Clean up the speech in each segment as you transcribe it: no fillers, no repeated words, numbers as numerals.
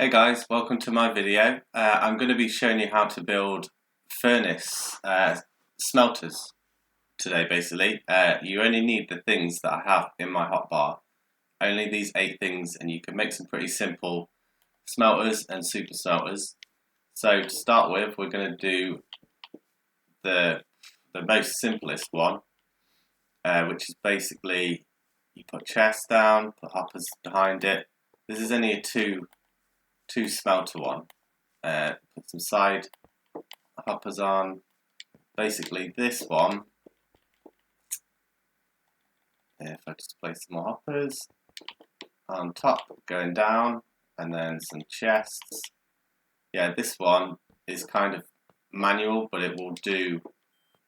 Hey guys, welcome to my video. I'm going to be showing you how to build furnace smelters today basically. You only need the things that I have in my hotbar, only these 8 things, and you can make some pretty simple smelters and super smelters. So to start with, we're going to do the most simplest one, which is basically you put chests down, put hoppers behind it. This is only a two smelter one. Put some side hoppers on. Basically this one, if I just place some more hoppers on top, going down, and then some chests. Yeah, this one is kind of manual, but it will do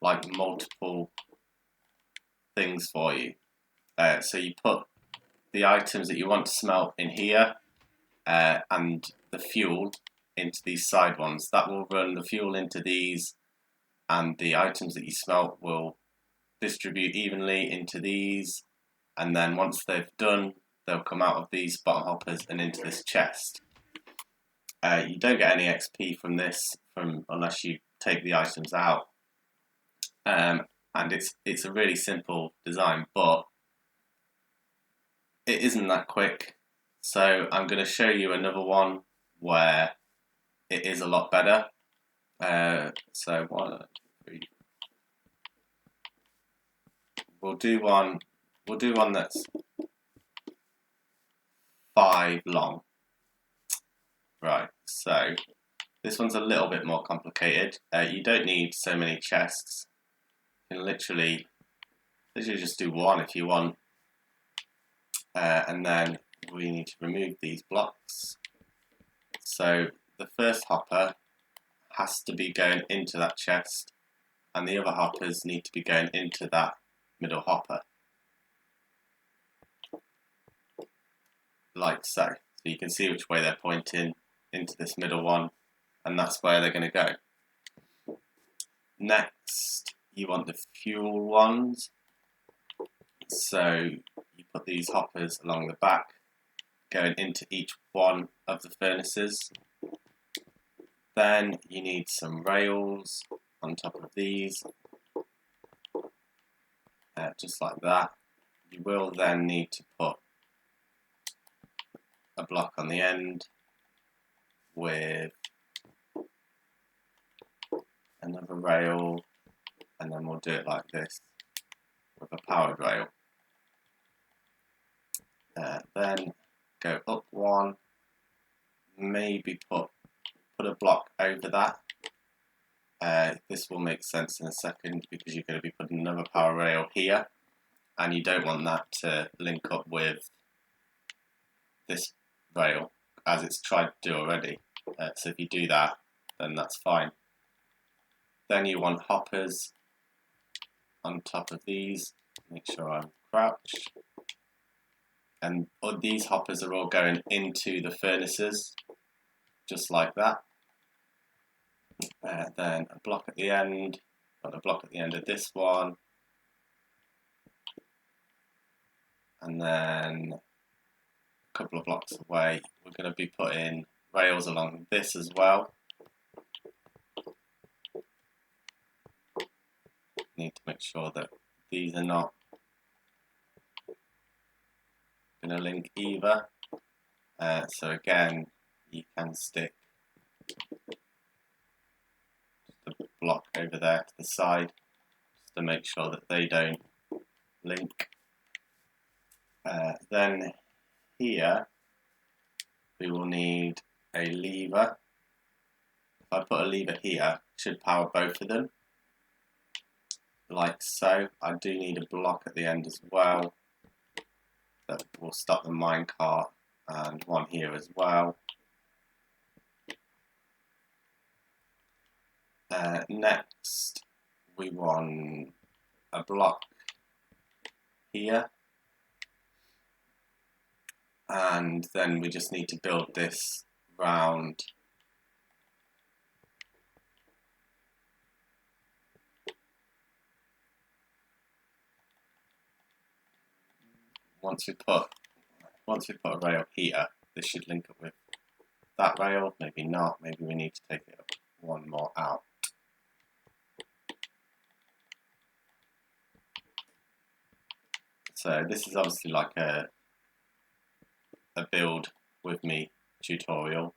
like multiple things for you. So you put the items that you want to smelt in here, and the fuel into these side ones. That will run the fuel into these, and the items that you smelt will distribute evenly into these, and then once they've done, they'll come out of these bottom hoppers and into this chest. You don't get any XP from this unless you take the items out, and it's a really simple design, but it isn't that quick. So I'm going to show you another one where it is a lot better. So 1, 2, 3. We'll do one that's 5 long. Right, so this one's a little bit more complicated. You don't need so many chests. You can literally just do one if you want. And then we need to remove these blocks. So the first hopper has to be going into that chest, and the other hoppers need to be going into that middle hopper. Like so. So you can see which way they're pointing into this middle one, and that's where they're going to go. Next, you want the fuel ones. So you put these hoppers along the back, going into each one of the furnaces. Then you need some rails on top of these, just like that. You will then need to put a block on the end with another rail, and then we'll do it like this with a powered rail. Then go up one, maybe put a block over that. This will make sense in a second because you're going to be putting another power rail here, and you don't want that to link up with this rail as it's tried to do already. So if you do that, then that's fine. Then you want hoppers on top of these. Make sure I'm crouched. And these hoppers are all going into the furnaces, just like that. Then a block at the end, got a block at the end of this one, and then a couple of blocks away we're going to be putting rails along this as well. Need to make sure that these are not going to link either. So again, you can stick the block over there to the side just to make sure that they don't link. Then here we will need a lever. If I put a lever here, it should power both of them, like so. I do need a block at the end as well that will stop the minecart, and one here as well. Next, we want a block here, and then we just need to build this round once we put a rail here. This should link up with that rail, maybe not, maybe we need to take it one more out. So this is obviously like a build with me tutorial.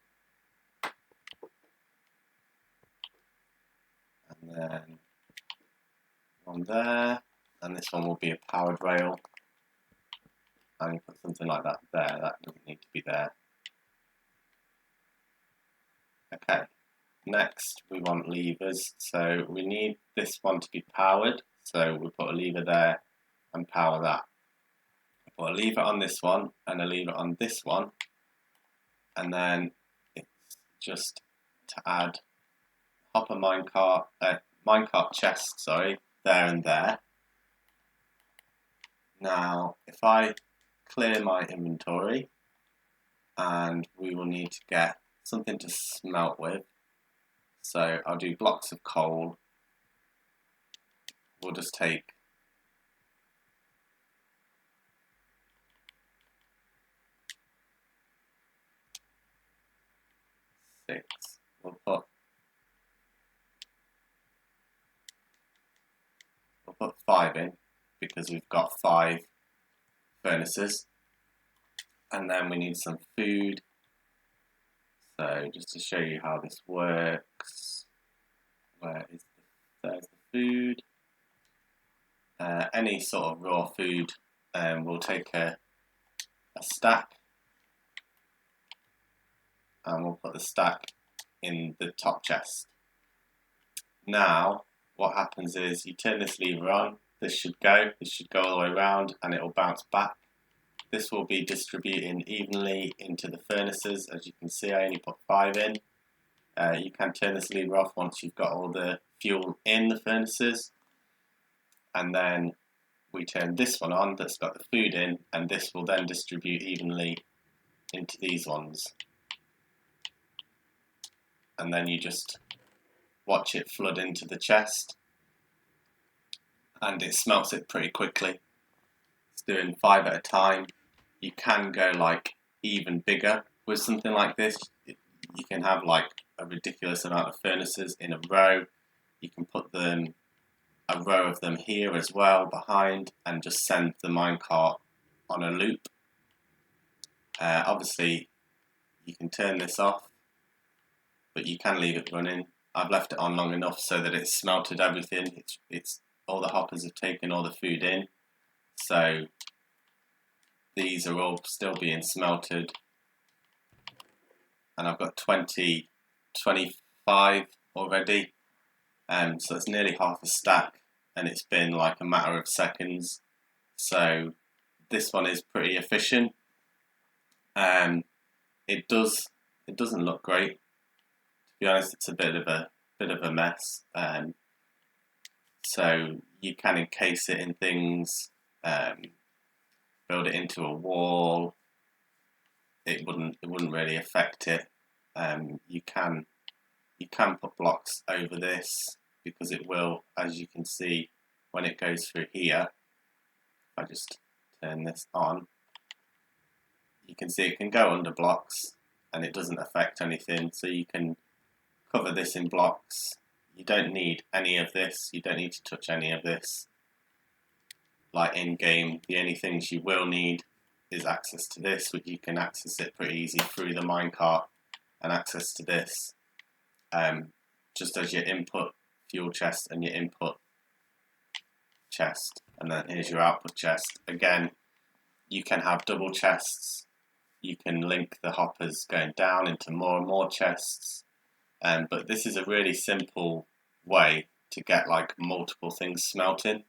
And then one there, and this one will be a powered rail. I'm going to put something like that there, that doesn't need to be there. Okay, next we want levers, so we need this one to be powered, so we'll put a lever there and power that. Put a lever on this one and a lever on this one, and then it's just to add hopper minecart chest, sorry, there and there. Now if I clear my inventory, and we will need to get something to smelt with, so I'll do blocks of coal. We'll just take 6. We'll put 5 in because we've got 5 furnaces, and then we need some food. So just to show you how this works, there's the food. Any sort of raw food, we'll take a stack, and we'll put the stack in the top chest. Now what happens is you turn this lever on, this should go all the way around, and it will bounce back. This will be distributing evenly into the furnaces. As you can see, I only put 5 in. You can turn this lever off once you've got all the fuel in the furnaces, and then we turn this one on that's got the food in, and this will then distribute evenly into these ones. And then you just watch it flood into the chest, and it smelts it pretty quickly. It's doing 5 at a time. You can go like even bigger with something like this. You can have like a ridiculous amount of furnaces in a row. You can put them, a row of them here as well behind, and just send the minecart on a loop. Obviously you can turn this off, but you can leave it running. I've left it on long enough so that it's smelted everything. It's all the hoppers have taken all the food in, so these are all still being smelted, and I've got 25 already, so it's nearly half a stack, and it's been like a matter of seconds. So this one is pretty efficient. It doesn't look great, to be honest. It's a bit of a mess. So you can encase it in things, build it into a wall. It wouldn't really affect it. You can put blocks over this, because it will, as you can see, when it goes through here, if I just turn this on, you can see it can go under blocks and it doesn't affect anything. So you can cover this in blocks. You don't need any of this. You don't need to touch any of this. Like in game, the only things you will need is access to this, which you can access it pretty easy through the minecart, and access to this, just as your input fuel chest and your input chest, and then here's your output chest. Again, you can have double chests. You can link the hoppers going down into more and more chests, but this is a really simple way to get like multiple things smelting,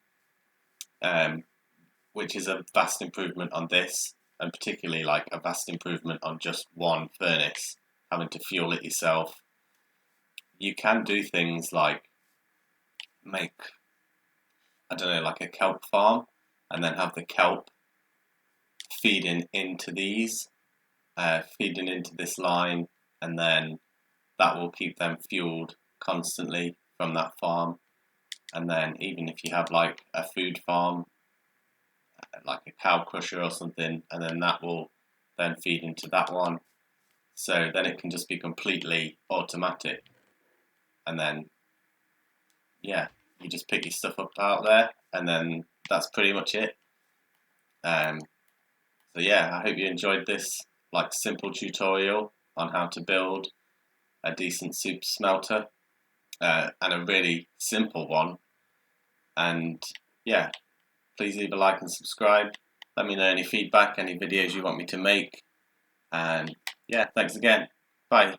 which is a vast improvement on this, and particularly like a vast improvement on just one furnace, having to fuel it yourself. You can do things like make, I don't know, like a kelp farm, and then have the kelp feeding into these, feeding into this line, and then that will keep them fueled constantly from that farm. And then even if you have like a food farm, like a cow crusher or something, and then that will then feed into that one. so then it can just be completely automatic, and then yeah, you just pick your stuff up out there, and then that's pretty much it. So yeah, I hope you enjoyed this like simple tutorial on how to build a decent soup smelter, and a really simple one. And yeah, please leave a like and subscribe. Let me know any feedback, any videos you want me to make. And yeah, thanks again. Bye.